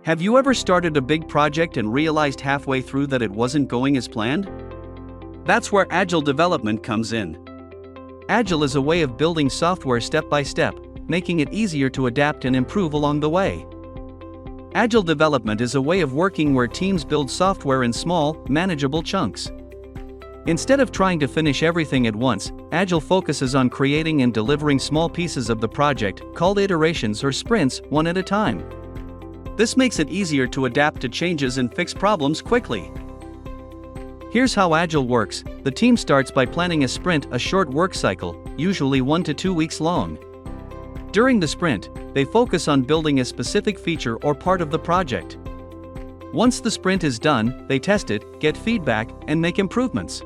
Have you ever started a big project and realized halfway through that it wasn't going as planned? That's where Agile development comes in. Agile is a way of building software step by step, making it easier to adapt and improve along the way. Agile development is a way of working where teams build software in small, manageable chunks. Instead of trying to finish everything at once, Agile focuses on creating and delivering small pieces of the project, called iterations or sprints, one at a time. This makes it easier to adapt to changes and fix problems quickly. Here's how Agile works. The team starts by planning a sprint, a short work cycle, usually 1 to 2 weeks long. During the sprint, they focus on building a specific feature or part of the project. Once the sprint is done, they test it, get feedback, and make improvements.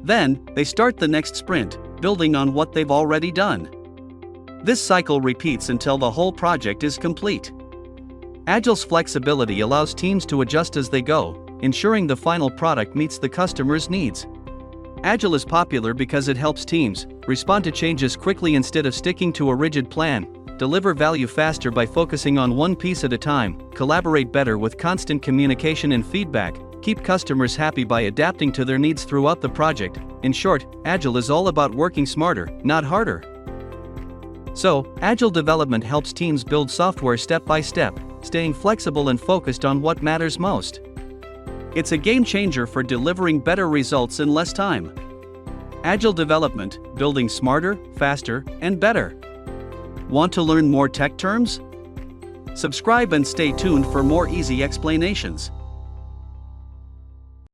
Then, they start the next sprint, building on what they've already done. This cycle repeats until the whole project is complete. Agile's flexibility allows teams to adjust as they go, ensuring the final product meets the customer's needs. Agile is popular because it helps teams respond to changes quickly instead of sticking to a rigid plan, deliver value faster by focusing on one piece at a time, collaborate better with constant communication and feedback, keep customers happy by adapting to their needs throughout the project. In short, Agile is all about working smarter, not harder. So, Agile development helps teams build software step by step, staying flexible and focused on what matters most. It's a game changer for delivering better results in less time. Agile development, building smarter, faster, and better. Want to learn more tech terms? Subscribe and stay tuned for more easy explanations.